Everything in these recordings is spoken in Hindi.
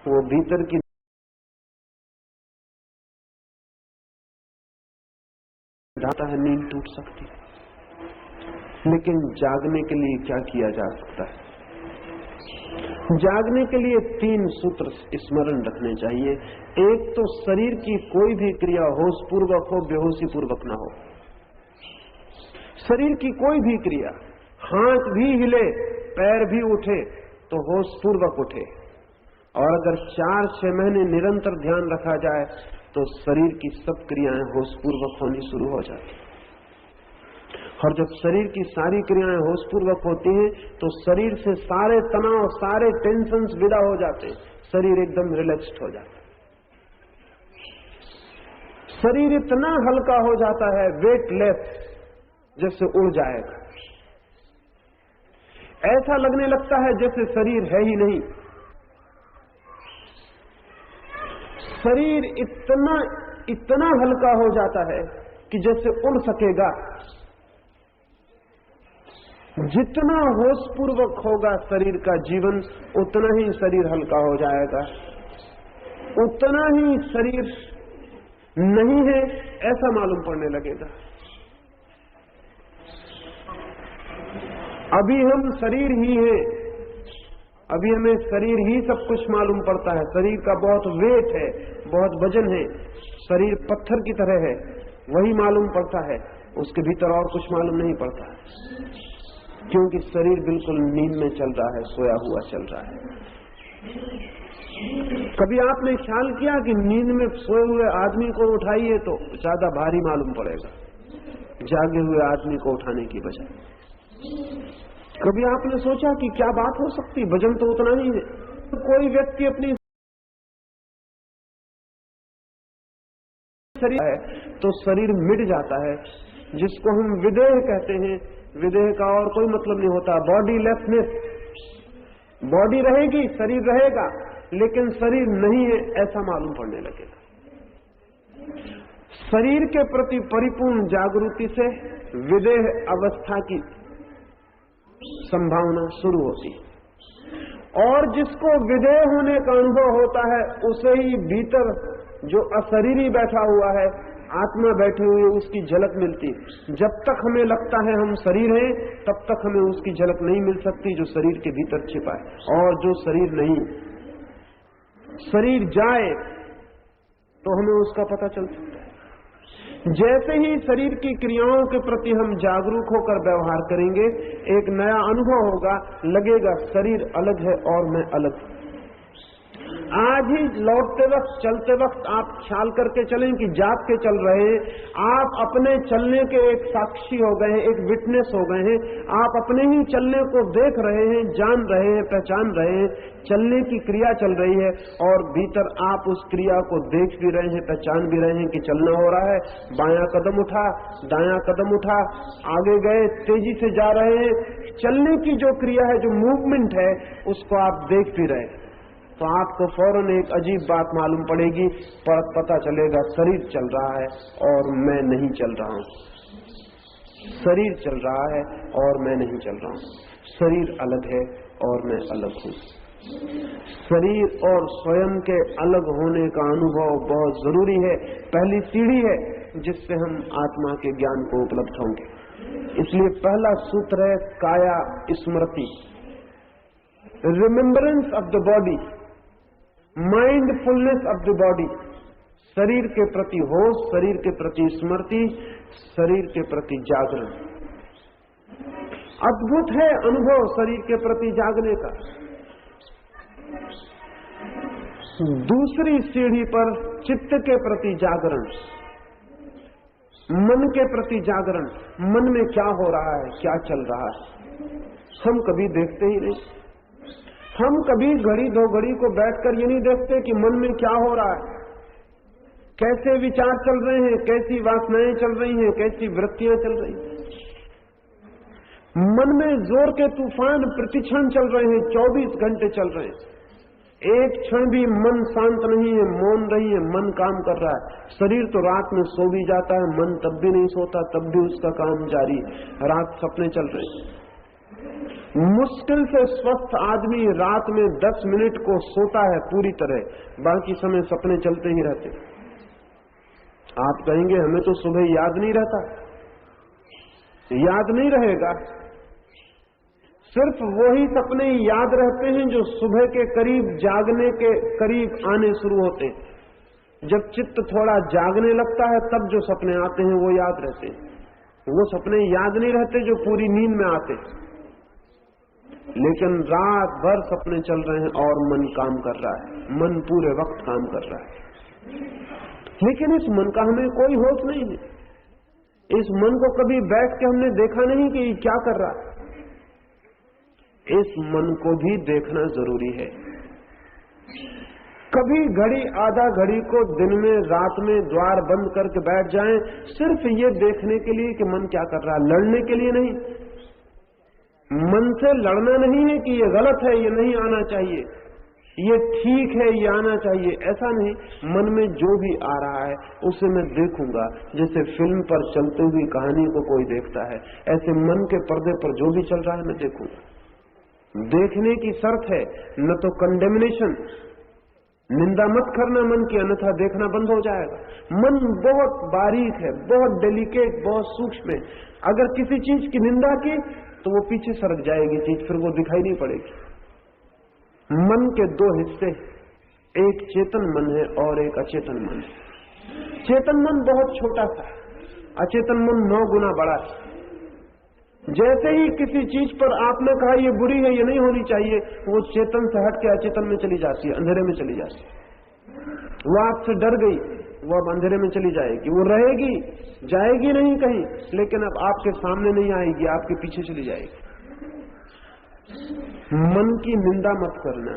वो भीतर की ढाता है, नींद टूट सकती है। लेकिन जागने के लिए क्या किया जा सकता है? जागने के लिए 3 सूत्र स्मरण रखने चाहिए। एक तो शरीर की कोई भी क्रिया होश पूर्वक हो, बेहोशी पूर्वक ना हो। शरीर की कोई भी क्रिया, हाथ भी हिले, पैर भी उठे तो होश पूर्वक उठे। और अगर 4-6 महीने निरंतर ध्यान रखा जाए तो शरीर की सब क्रियाएं होश पूर्वक होनी शुरू हो जाती। और जब शरीर की सारी क्रियाएं होशपूर्वक होती हैं तो शरीर से सारे तनाव, सारे टेंशन्स विदा हो जाते हैं। शरीर एकदम रिलैक्स्ड हो जाता है। शरीर इतना हल्का हो जाता है, वेटलेस, जैसे उड़ जाएगा। ऐसा लगने लगता है जैसे शरीर है ही नहीं। शरीर इतना हल्का हो जाता है कि जैसे उड़ सकेगा। जितना होशपूर्वक होगा शरीर का जीवन, उतना ही शरीर हल्का हो जाएगा, उतना ही शरीर नहीं है ऐसा मालूम पड़ने लगेगा। अभी हम शरीर ही हैं, अभी हमें शरीर ही सब कुछ मालूम पड़ता है। शरीर का बहुत वेट है, बहुत वजन है, शरीर पत्थर की तरह है, वही मालूम पड़ता है। उसके भीतर और कुछ मालूम नहीं पड़ता है, क्योंकि शरीर बिल्कुल नींद में चल रहा है, सोया हुआ चल रहा है। कभी आपने ख्याल किया कि नींद में सोए हुए आदमी को उठाइए तो ज्यादा भारी मालूम पड़ेगा जागे हुए आदमी को उठाने की बजाय? कभी आपने सोचा कि क्या बात हो सकती, वजन तो उतना ही है। कोई व्यक्ति अपनी शरीर है तो शरीर मिट जाता है, जिसको हम विदेह कहते हैं। विदेह का और कोई मतलब नहीं होता, बॉडी लेसनेस। बॉडी रहेगी, शरीर रहेगा, लेकिन शरीर नहीं है ऐसा मालूम पड़ने लगेगा। शरीर के प्रति परिपूर्ण जागृति से विदेह अवस्था की संभावना शुरू होती है। और जिसको विदेह होने का अनुभव होता है, उसे ही भीतर जो अशरीरी बैठा हुआ है, आत्मा बैठी हुई है, उसकी झलक मिलती। जब तक हमें लगता है हम शरीर हैं, तब तक हमें उसकी झलक नहीं मिल सकती जो शरीर के भीतर छिपा है। और जो शरीर नहीं, शरीर जाए तो हमें उसका पता चल सकता है। जैसे ही शरीर की क्रियाओं के प्रति हम जागरूक होकर व्यवहार करेंगे, एक नया अनुभव होगा, लगेगा शरीर अलग है और मैं अलग हूं। आज ही लौटते वक्त, चलते वक्त आप ख्याल करके चलें कि जाग के चल रहे हैं। आप अपने चलने के एक साक्षी हो गए हैं, एक विटनेस हो गए हैं। आप अपने ही चलने को देख रहे हैं, जान रहे हैं, पहचान रहे हैं। चलने की क्रिया चल रही है और भीतर आप उस क्रिया को देख भी रहे हैं, पहचान भी रहे हैं कि चलना हो रहा है। बायां कदम उठा, दायां कदम उठा, आगे गए, तेजी से जा रहे हैं। चलने की जो क्रिया है, जो मूवमेंट है, उसको आप देख भी रहे हैं। तो आपको फौरन एक अजीब बात मालूम पड़ेगी, पर पता चलेगा शरीर चल रहा है और मैं नहीं चल रहा हूं। शरीर चल रहा है और मैं नहीं चल रहा हूं। शरीर अलग है और मैं अलग हूं। शरीर और स्वयं के अलग होने का अनुभव बहुत जरूरी है, पहली सीढ़ी है जिससे हम आत्मा के ज्ञान को उपलब्ध होंगे। इसलिए पहला सूत्र है काया स्मृति, remembrance of the body, mindfulness of the body. शरीर के प्रति होश, शरीर के प्रति स्मृति, शरीर के प्रति जागरण। अद्भुत है अनुभव शरीर के प्रति जागने का। दूसरी सीढ़ी पर चित्त के प्रति जागरण, मन के प्रति जागरण। मन में क्या हो रहा है, क्या चल रहा है, हम कभी देखते ही नहीं। हम कभी घड़ी दो घड़ी को बैठकर ये नहीं देखते कि मन में क्या हो रहा है, कैसे विचार चल रहे हैं, कैसी वासनाएं चल रही हैं, कैसी वृत्तियां चल रही हैं। मन में जोर के तूफान प्रतिक्षण चल रहे हैं, 24 घंटे चल रहे हैं। एक क्षण भी मन शांत नहीं है, मौन नहीं है, मन काम कर रहा है। शरीर तो रात में सो भी जाता है, मन तब भी नहीं सोता, तब भी उसका काम जारी। रात सपने चल रहे हैं। मुश्किल से स्वस्थ आदमी रात में 10 मिनट को सोता है पूरी तरह, बाकी समय सपने चलते ही रहते। आप कहेंगे हमें तो सुबह याद नहीं रहता। याद नहीं रहेगा, सिर्फ वही सपने याद रहते हैं जो सुबह के करीब, जागने के करीब आने शुरू होते हैं। जब चित्त थोड़ा जागने लगता है तब जो सपने आते हैं वो याद रहते हैं। वो सपने याद नहीं रहते जो पूरी नींद में आते। लेकिन रात भर सपने चल रहे हैं और मन काम कर रहा है, मन पूरे वक्त काम कर रहा है। लेकिन इस मन का हमें कोई होश नहीं है। इस मन को कभी बैठ के हमने देखा नहीं कि ये क्या कर रहा है। इस मन को भी देखना जरूरी है। कभी घड़ी आधा घड़ी को दिन में, रात में द्वार बंद करके बैठ जाएं, सिर्फ ये देखने के लिए कि मन क्या कर रहा है, लड़ने के लिए नहीं। मन से लड़ना नहीं है कि ये गलत है, ये नहीं आना चाहिए, ये ठीक है, ये आना चाहिए, ऐसा नहीं। मन में जो भी आ रहा है उसे मैं देखूंगा, जैसे फिल्म पर चलती हुई कहानी को कोई देखता है, ऐसे मन के पर्दे पर जो भी चल रहा है मैं देखूंगा। देखने की शर्त है, न तो कंडेमिनेशन, निंदा मत करना मन की, अन्यथा देखना बंद हो जाएगा। मन बहुत बारीक है, बहुत डेलिकेट, बहुत सूक्ष्म है। अगर किसी चीज की निंदा की तो वो पीछे सरक जाएगी चीज, फिर वो दिखाई नहीं पड़ेगी। मन के दो हिस्से, एक चेतन मन है और एक अचेतन मन है। चेतन मन बहुत छोटा सा, अचेतन मन 9 गुना बड़ा है। जैसे ही किसी चीज पर आपने कहा ये बुरी है, ये नहीं होनी चाहिए, वो चेतन से हट के अचेतन में चली जाती है, अंधेरे में चली जाती है। वो आपसे डर गई, वो अब अंधेरे में चली जाएगी। वो रहेगी, जाएगी नहीं कहीं, लेकिन अब आपके सामने नहीं आएगी, आपके पीछे चली जाएगी। मन की निंदा मत करना,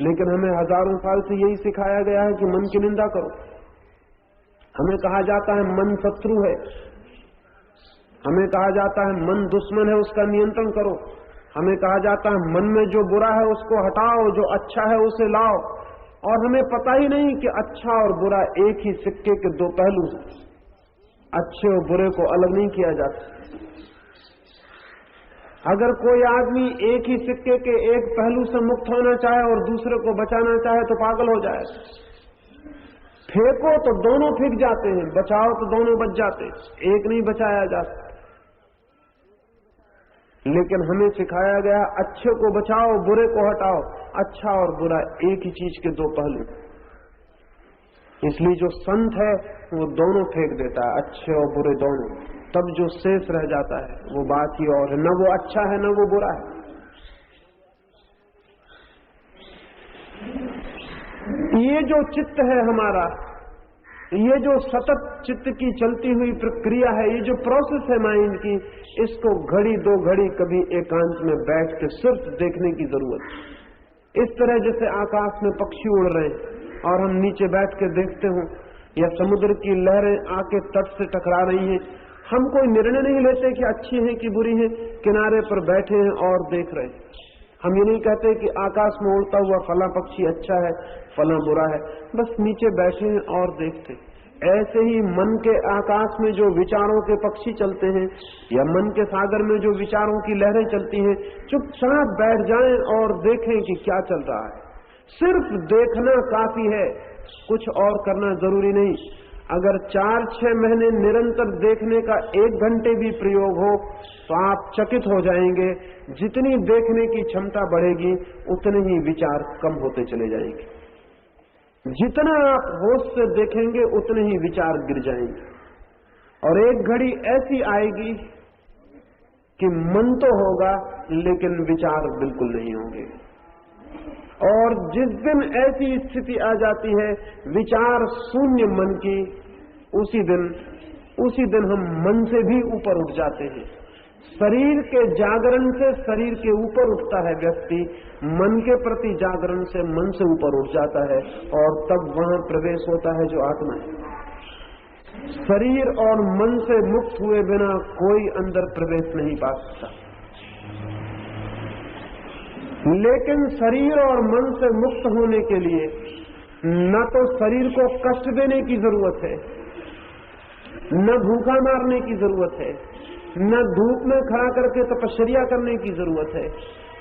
लेकिन हमें हजारों साल से यही सिखाया गया है कि मन की निंदा करो। हमें कहा जाता है मन शत्रु है, हमें कहा जाता है मन दुश्मन है, उसका नियंत्रण करो। हमें कहा जाता है मन में जो बुरा है उसको हटाओ, जो अच्छा है उसे लाओ। और हमें पता ही नहीं कि अच्छा और बुरा एक ही सिक्के के दो पहलू हैं। अच्छे और बुरे को अलग नहीं किया जाता। अगर कोई आदमी एक ही सिक्के के एक पहलू से मुक्त होना चाहे और दूसरे को बचाना चाहे तो पागल हो जाए। फेंको तो दोनों फेंक जाते हैं, बचाओ तो दोनों बच जाते, एक नहीं बचाया जाता। लेकिन हमें सिखाया गया अच्छे को बचाओ, बुरे को हटाओ। अच्छा और बुरा एक ही चीज के दो पहलू। इसलिए जो संत है वो दोनों फेंक देता है, अच्छे और बुरे दोनों। तब जो शेष रह जाता है वो बात ही और है, न वो अच्छा है न वो बुरा है। ये जो चित्त है हमारा, ये जो सतत चित्त की चलती हुई प्रक्रिया है, ये जो प्रोसेस है माइंड की, इसको घड़ी दो घड़ी कभी एकांत में बैठ के सिर्फ देखने की जरूरत है। इस तरह जैसे आकाश में पक्षी उड़ रहे हैं और हम नीचे बैठ के देखते हो, या समुद्र की लहरें आके तट से टकरा रही हैं, हम कोई निर्णय नहीं लेते कि अच्छी है कि बुरी है, किनारे पर बैठे हैं और देख रहे हैं। हम ये नहीं कहते कि आकाश में उड़ता हुआ फला पक्षी अच्छा है, फला बुरा है, बस नीचे बैठे हैं और देखते। ऐसे ही मन के आकाश में जो विचारों के पक्षी चलते हैं, या मन के सागर में जो विचारों की लहरें चलती हैं, चुपचाप बैठ जाएं और देखें कि क्या चल रहा है। सिर्फ देखना काफी है, कुछ और करना जरूरी नहीं। अगर 4-6 महीने निरंतर देखने का 1 घंटे भी प्रयोग हो तो आप चकित हो जाएंगे। जितनी देखने की क्षमता बढ़ेगी उतने ही विचार कम होते चले जाएंगे। जितना आप होश से देखेंगे उतने ही विचार गिर जाएंगे। और एक घड़ी ऐसी आएगी कि मन तो होगा लेकिन विचार बिल्कुल नहीं होंगे। और जिस दिन ऐसी स्थिति आ जाती है विचार शून्य मन की, उसी दिन हम मन से भी ऊपर उठ जाते हैं। शरीर के जागरण से शरीर के ऊपर उठता है व्यक्ति, मन के प्रति जागरण से मन से ऊपर उठ जाता है, और तब वहां प्रवेश होता है जो आत्मा है। शरीर और मन से मुक्त हुए बिना कोई अंदर प्रवेश नहीं पा सकता। लेकिन शरीर और मन से मुक्त होने के लिए न तो शरीर को कष्ट देने की जरूरत है, न भूखा मारने की जरूरत है, न धूप में खड़ा करके तपश्चर्या करने की जरूरत है।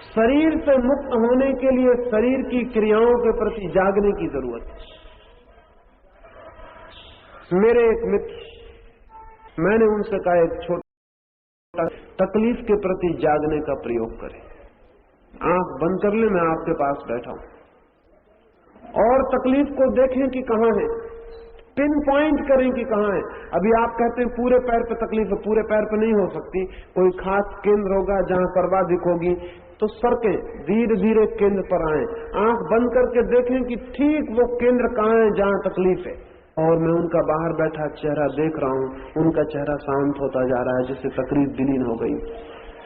शरीर से मुक्त होने के लिए शरीर की क्रियाओं के प्रति जागने की जरूरत है। मेरे एक मित्र, मैंने उनसे कहा एक छोटा तकलीफ के प्रति जागने का प्रयोग करें। आंख बंद कर ले, मैं आपके पास बैठा हूं और तकलीफ को देखें कि कहां है, पिन पॉइंट करें कि कहां है। अभी आप कहते हैं पूरे पैर पे तकलीफ है, पूरे पैर पे नहीं हो सकती, कोई खास केंद्र होगा जहां सर्वाधिक होगी, तो सरके धीरे धीरे केंद्र पर आए, आंख बंद करके देखें कि ठीक वो केंद्र कहां है जहां तकलीफ है। और मैं उनका बाहर बैठा चेहरा देख रहा हूं, उनका चेहरा शांत होता जा रहा है, जिससे तकलीफ विलीन हो गई।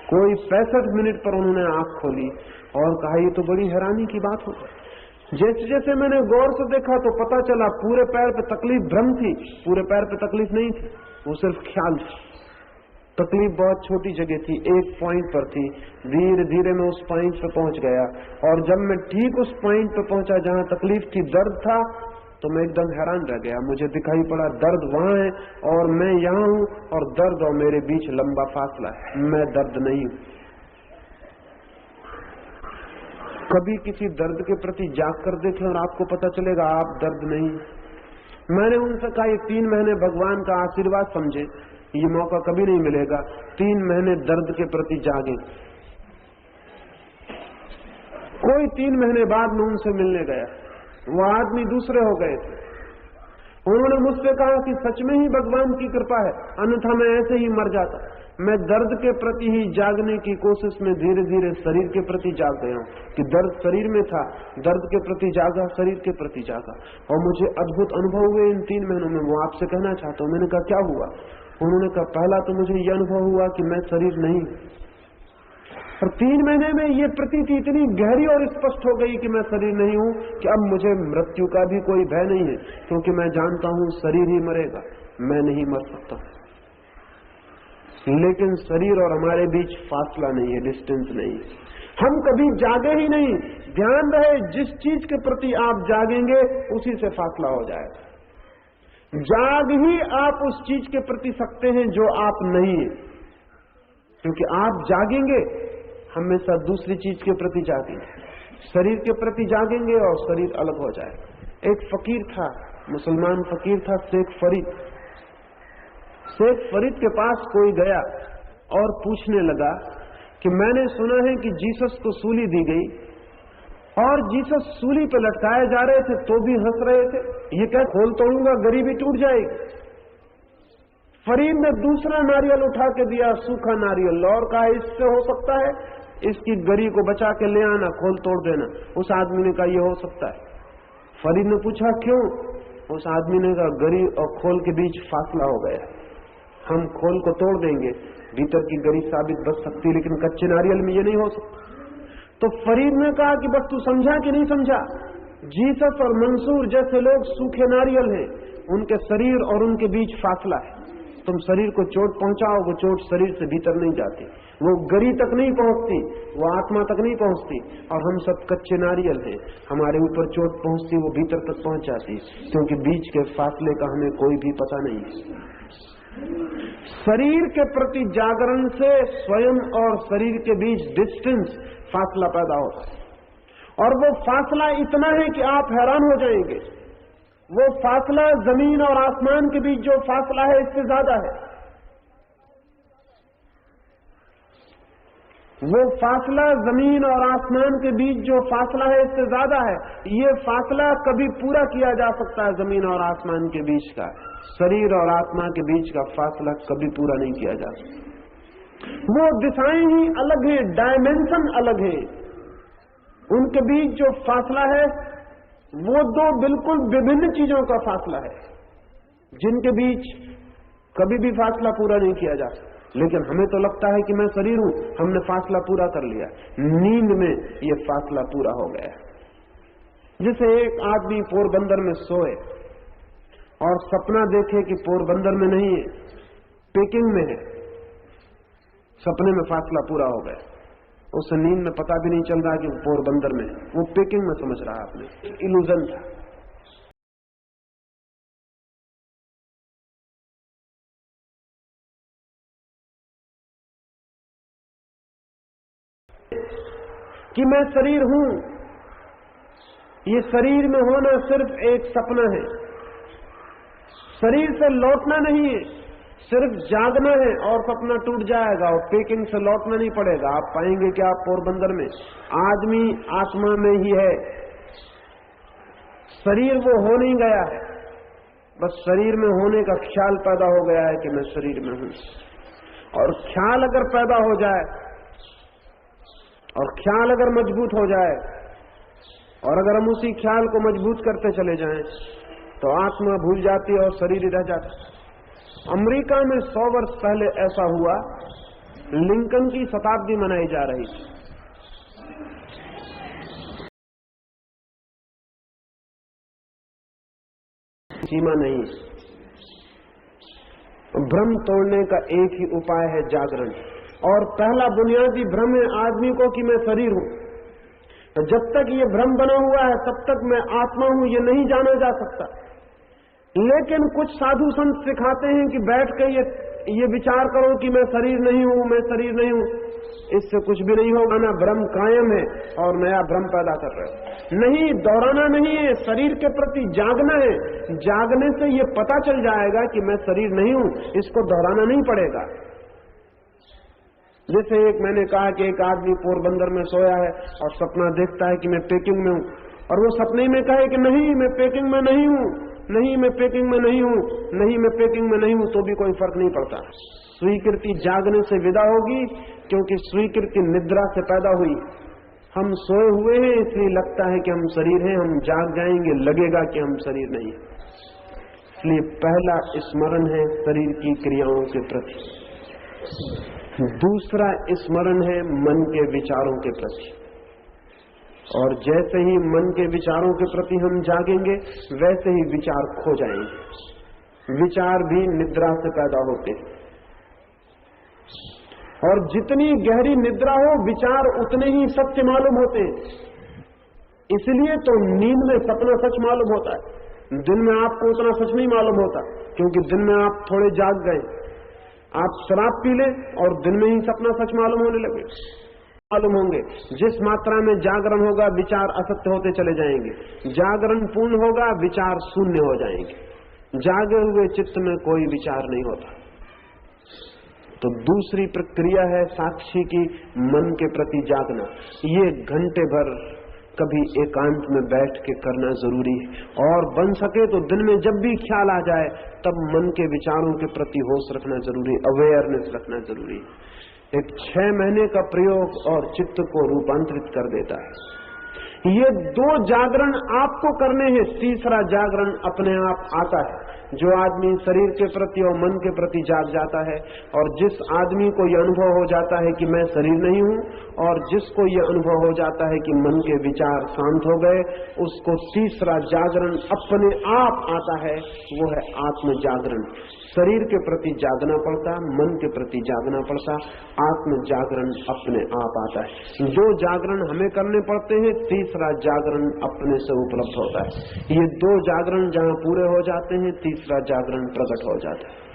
कोई 65 मिनट पर उन्होंने आंख खोली और कहा ये तो बड़ी हैरानी की बात हो गई। जैसे जैसे मैंने गौर से देखा तो पता चला पूरे पैर पे तकलीफ भ्रम थी, पूरे पैर पे तकलीफ नहीं थी, वो सिर्फ ख्याल थी। तकलीफ बहुत छोटी जगह थी, एक पॉइंट पर थी। धीरे धीरे मैं उस पॉइंट पे पहुंच गया और जब मैं ठीक उस पॉइंट पे पहुंचा जहां तकलीफ थी, दर्द था, तो मैं एकदम हैरान रह गया। मुझे दिखाई पड़ा दर्द वहां है और मैं यहां हूं और दर्द और मेरे बीच लंबा फासला है, मैं दर्द नहीं हूं। कभी किसी दर्द के प्रति जाग कर देखें और आपको पता चलेगा आप दर्द नहीं। मैंने उनसे कहा ये 3 महीने भगवान का आशीर्वाद समझे, ये मौका कभी नहीं मिलेगा। 3 महीने दर्द के प्रति जागे। कोई 3 महीने बाद मैं उनसे मिलने गया, वो आदमी दूसरे हो गए थे। उन्होंने मुझसे कहा कि सच में ही भगवान की कृपा है, अन्यथा मैं ऐसे ही मर जाता। मैं दर्द के प्रति ही जागने की कोशिश में धीरे धीरे शरीर के प्रति जाग गया हूं कि दर्द शरीर में था, दर्द के प्रति जागा, शरीर के प्रति जागा। और मुझे अद्भुत अनुभव हुए इन 3 महीनों में, वो आपसे कहना चाहता हूं। मैंने कहा क्या हुआ? उन्होंने कहा पहला तो मुझे यह अनुभव हुआ कि मैं शरीर नहीं, और 3 महीने में ये प्रतीति इतनी गहरी और स्पष्ट हो गई कि मैं शरीर नहीं हूं कि अब मुझे मृत्यु का भी कोई भय नहीं है, क्योंकि मैं जानता हूं शरीर ही मरेगा, मैं नहीं मर सकता। लेकिन शरीर और हमारे बीच फासला नहीं है, डिस्टेंस नहीं है। हम कभी जागे ही नहीं। ध्यान रहे, जिस चीज के प्रति आप जागेंगे उसी से फासला हो जाएगा। जाग ही आप उस चीज के प्रति सकते हैं जो आप नहीं है, क्योंकि आप जागेंगे हमेशा दूसरी चीज के प्रति जागेंगे। शरीर के प्रति जागेंगे और शरीर अलग हो जाएगा। एक फकीर था, मुसलमान फकीर था, शेख फरीद। शेख फरीद के पास कोई गया और पूछने लगा कि मैंने सुना है कि जीसस को सूली दी गई और जीसस सूली पे लटकाए जा रहे थे तो भी हंस रहे थे, ये क्या खोल तोड़ूंगा गरीबी टूट जाएगी। फरीद ने दूसरा नारियल उठा के दिया, सूखा नारियल, और कहा इससे हो सकता है, इसकी गरी को बचा के ले आना, खोल तोड़ देना। उस आदमी ने कहा यह हो सकता है। फरीद ने पूछा क्यों? उस आदमी ने कहा गरी और खोल के बीच फासला हो गया, हम खोल को तोड़ देंगे, भीतर की गरी साबित बच सकती, लेकिन कच्चे नारियल में ये नहीं हो सकता। तो फरीद ने कहा कि बस तू समझा कि नहीं समझा? जीसस और मंसूर जैसे लोग सूखे नारियल हैं, उनके शरीर और उनके बीच फासला है। तुम शरीर को चोट पहुंचाओ, वो चोट शरीर से भीतर नहीं जाती, वो गरी तक नहीं पहुंचती, वो आत्मा तक नहीं पहुंचती। और हम सब कच्चे नारियल हैं, हमारे ऊपर चोट पहुंचती, वो भीतर तक पहुंच जाती, क्योंकि बीच के फासले का हमें कोई भी पता नहीं है। शरीर के प्रति जागरण से स्वयं और शरीर के बीच डिस्टेंस, फासला पैदा होता है, और वो फासला इतना है कि आप हैरान हो जाएंगे। वो फासला जमीन और आसमान के बीच जो फासला है इससे ज्यादा है। वो फासला जमीन और आसमान के बीच जो फासला है इससे ज्यादा है। ये फासला कभी पूरा किया जा सकता है जमीन और आसमान के बीच का, शरीर और आत्मा के बीच का फासला कभी पूरा नहीं किया जा सकता। वो दिशाएं ही अलग है, डायमेंशन अलग है, उनके बीच जो फासला है वो 2 बिल्कुल विभिन्न चीजों का फासला है, जिनके बीच कभी भी फासला पूरा नहीं किया जा सकता। लेकिन हमें तो लगता है कि मैं शरीर हूं, हमने फासला पूरा कर लिया। नींद में ये फासला पूरा हो गया। जैसे एक आदमी पोरबंदर में सोए और सपना देखे कि पोरबंदर में नहीं है, पेकिंग में है, सपने में फासला पूरा हो गया, उसे नींद में पता भी नहीं चल रहा कि वो पोरबंदर में है, वो पेकिंग में समझ रहा है, आपने इल्यूजन था। कि मैं शरीर हूं। ये शरीर में होना सिर्फ एक सपना है, शरीर से लौटना नहीं है, सिर्फ जागना है और सपना टूट जाएगा और पेकिंग से लौटना नहीं पड़ेगा। आप पाएंगे कि आप पोरबंदर में आदमी आत्मा में ही है, शरीर वो हो नहीं गया है, बस शरीर में होने का ख्याल पैदा हो गया है कि मैं शरीर में हूं। और ख्याल अगर पैदा हो जाए और ख्याल अगर मजबूत हो जाए और अगर हम उसी ख्याल को मजबूत करते चले जाएं तो आत्मा भूल जाती है और शरीर ही रह जाता है। अमेरिका में 100 वर्ष पहले ऐसा हुआ, लिंकन की शताब्दी मनाई जा रही थी। सीमा नहीं, भ्रम तोड़ने का एक ही उपाय है जागरण। और पहला बुनियादी भ्रम है आदमी को कि मैं शरीर हूं। तो जब तक ये भ्रम बना हुआ है तब तक मैं आत्मा हूं ये नहीं जाना जा सकता। लेकिन कुछ साधु संत सिखाते हैं कि बैठ के ये विचार करो कि मैं शरीर नहीं हूं, मैं शरीर नहीं हूं। इससे कुछ भी नहीं होगा, ना भ्रम कायम है और नया भ्रम पैदा कर रहे हो। नहीं, दोहराना नहीं है, शरीर के प्रति जागना है। जागने से ये पता चल जाएगा कि मैं शरीर नहीं हूं, इसको दोहराना नहीं पड़ेगा। जैसे एक मैंने कहा कि एक आदमी पोरबंदर में सोया है और सपना देखता है कि मैं पेकिंग में हूं, और वो सपने में कहे कि नहीं मैं पेकिंग में नहीं हूं, नहीं मैं पेकिंग में नहीं हूं, नहीं मैं पेकिंग में नहीं हूं, तो भी कोई फर्क नहीं पड़ता। स्वीकृति जागने से विदा होगी, क्योंकि स्वीकृति निद्रा से पैदा हुई। हम सोए हुए हैं इसलिए लगता है कि हम शरीर हैं, हम जाग जाएंगे लगेगा कि हम शरीर नहीं है। इसलिए पहला स्मरण है शरीर की क्रियाओं के प्रति, दूसरा स्मरण है मन के विचारों के प्रति। और जैसे ही मन के विचारों के प्रति हम जागेंगे वैसे ही विचार खो जाएंगे। विचार भी निद्रा से पैदा होते हैं, और जितनी गहरी निद्रा हो विचार उतने ही सत्य मालूम होते हैं। इसलिए तो नींद में सपना सच मालूम होता है, दिन में आपको उतना सच नहीं मालूम होता, क्योंकि दिन में आप थोड़े जाग गए। आप शराब पी लें और दिन में ही सपना सच मालूम होने लगे, मालूम होंगे। जिस मात्रा में जागरण होगा विचार असत्य होते चले जाएंगे, जागरण पूर्ण होगा विचार शून्य हो जाएंगे। जागे हुए चित्त में कोई विचार नहीं होता। तो दूसरी प्रक्रिया है साक्षी की मन के प्रति जागना। ये घंटे भर कभी एकांत में बैठ के करना जरूरी है, और बन सके तो दिन में जब भी ख्याल आ जाए तब मन के विचारों के प्रति होश रखना जरूरी, अवेयरनेस रखना जरूरी है। एक 6 महीने का प्रयोग और चित्त को रूपांतरित कर देता है। ये 2 जागरण आपको करने हैं, तीसरा जागरण अपने आप आता है। जो आदमी शरीर के प्रति और मन के प्रति जाग जाता है, और जिस आदमी को यह अनुभव हो जाता है कि मैं शरीर नहीं हूं, और जिसको यह अनुभव हो जाता है कि मन के विचार शांत हो गए, उसको तीसरा जागरण अपने आप आता है, वो है आत्म जागरण। शरीर के प्रति जागना पड़ता, मन के प्रति जागना पड़ता, आत्म जागरण अपने आप आता है। 2 जागरण हमें करने पड़ते हैं, तीसरा जागरण अपने से उपलब्ध होता है। ये 2 जागरण जहां पूरे हो जाते हैं तीसरा जागरण प्रकट हो जाता है।